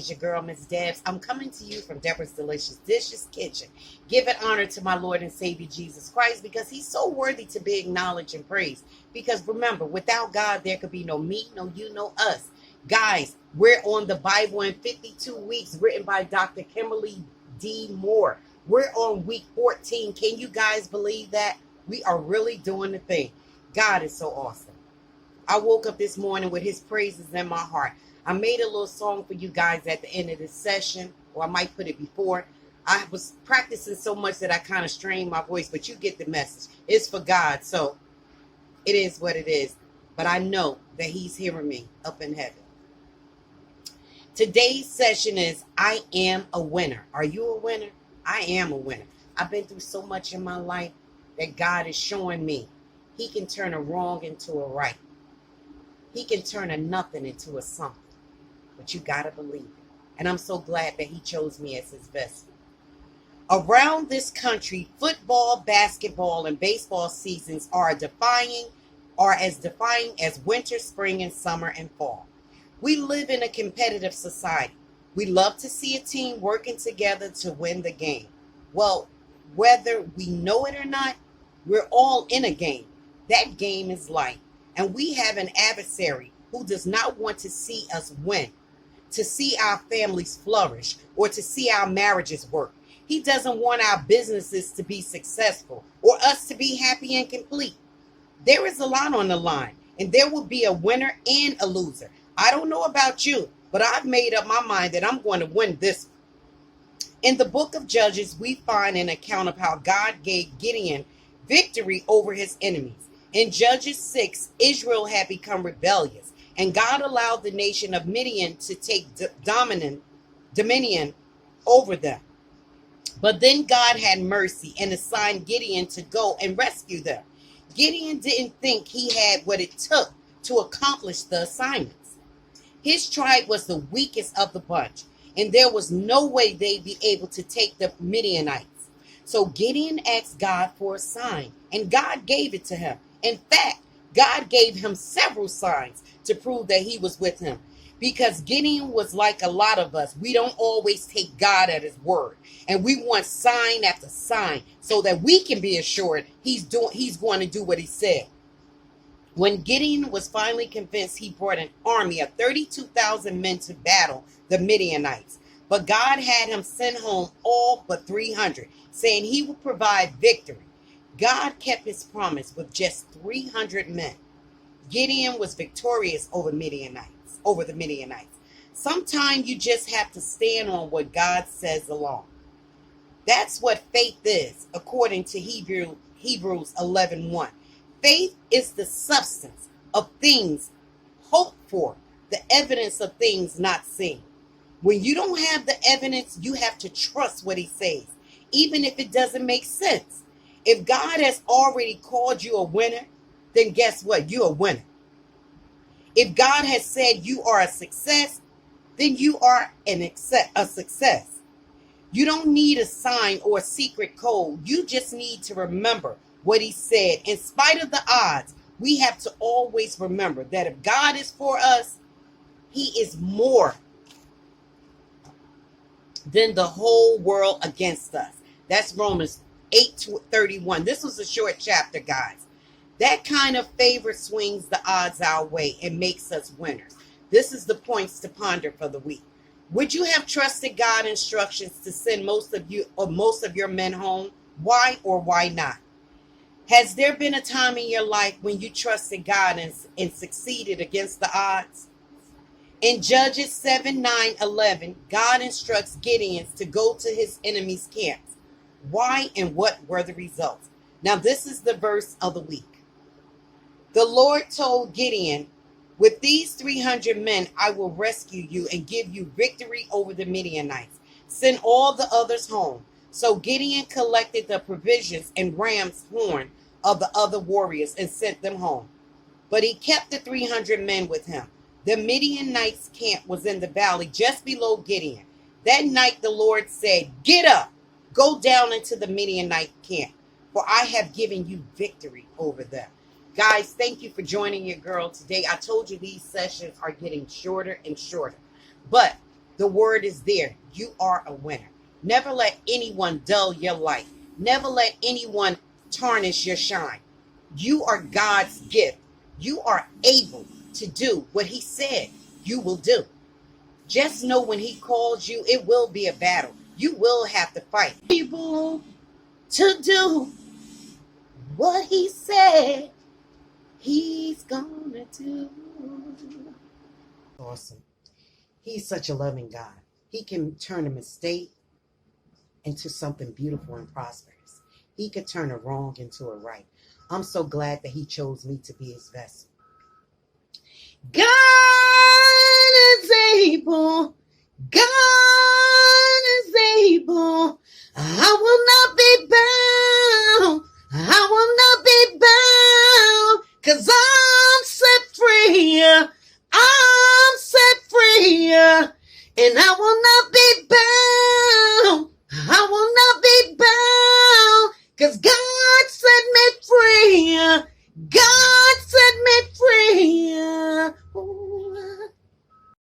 is your girl, Ms.Debs. I'm coming to you from Deborah's Delicious Dishes Kitchen. Give it honor to my Lord and Savior, Jesus Christ, because he's so worthy to be acknowledged and praised. Because remember, without God, there could be no me, no you, no us. Guys, we're on the Bible in 52 weeks, written by Dr. Kimberly D. Moore. We're on week 14. Can you guys believe that? We are really doing the thing. God is so awesome. I woke up this morning with his praises in my heart. I made a little song for you guys at the end of this session, or I might put it before. I was practicing so much that I kind of strained my voice, but you get the message. It's for God, so it is what it is. But I know that he's hearing me up in heaven. Today's session is I am a winner. Are you a winner? I am a winner. I've been through so much in my life that God is showing me he can turn a wrong into a right. He can turn a nothing into a something. But you got to believe it. And I'm so glad that he chose me as his vessel. Around this country, football, basketball, and baseball seasons are as defying as winter, spring, and summer and fall. We live in a competitive society. We love to see a team working together to win the game. Well, whether we know it or not, we're all in a game. That game is life. And we have an adversary who does not want to see us win, to see our families flourish, or to see our marriages work. He doesn't want our businesses to be successful or us to be happy and complete. There is a lot on the line, and there will be a winner and a loser. I don't know about you, but I've made up my mind that I'm going to win this one. In the book of Judges, we find an account of how God gave Gideon victory over his enemies. In Judges 6, Israel had become rebellious, and God allowed the nation of Midian to take dominion over them. But then God had mercy and assigned Gideon to go and rescue them. Gideon didn't think he had what it took to accomplish the assignments. His tribe was the weakest of the bunch, and there was no way they'd be able to take the Midianites. So Gideon asked God for a sign, and God gave it to him. In fact, God gave him several signs to prove that he was with him. Because Gideon was like a lot of us. We don't always take God at his word. And we want sign after sign so that we can be assured he's going to do what he said. When Gideon was finally convinced, he brought an army of 32,000 men to battle the Midianites. But God had him send home all but 300, saying he would provide victory. God kept his promise with just 300 men. Gideon was victorious over the Midianites. Sometimes you just have to stand on what God says alone. That's what faith is, according to Hebrews 11:1. Faith is the substance of things hoped for, the evidence of things not seen. When you don't have the evidence, you have to trust what he says, even if it doesn't make sense. If God has already called you a winner, then guess what? You're a winner. If God has said you are a success, then you are a success. You don't need a sign or a secret code. You just need to remember what he said. In spite of the odds, we have to always remember that if God is for us, he is more than the whole world against us. That's Romans 8:31. This was a short chapter, guys. That kind of favor swings the odds our way and makes us winners. This is the points to ponder for the week. Would you have trusted God's instructions to send most of your men home? Why or why not? Has there been a time in your life when you trusted God and succeeded against the odds? In Judges 7:9-11, God instructs Gideon to go to his enemies' camps. Why and what were the results? Now this is the verse of the week. The Lord told Gideon, with these 300 men, I will rescue you and give you victory over the Midianites. Send all the others home. So Gideon collected the provisions and ram's horn of the other warriors and sent them home. But he kept the 300 men with him. The Midianites' camp was in the valley just below Gideon. That night the Lord said, get up. Go down into the Midianite camp, for I have given you victory over them. Guys, thank you for joining your girl today. I told you these sessions are getting shorter and shorter. But The word is there. You are a winner. Never let anyone dull your light. Never let anyone tarnish your shine. You are God's gift. You are able to do what he said you will do. Just know when he calls you, it will be a battle. You will have to fight. Able to do what he said he's gonna do. Awesome. He's such a loving God. He can turn a mistake into something beautiful and prosperous. He could turn a wrong into a right. I'm so glad that he chose me to be his vessel. God is able. God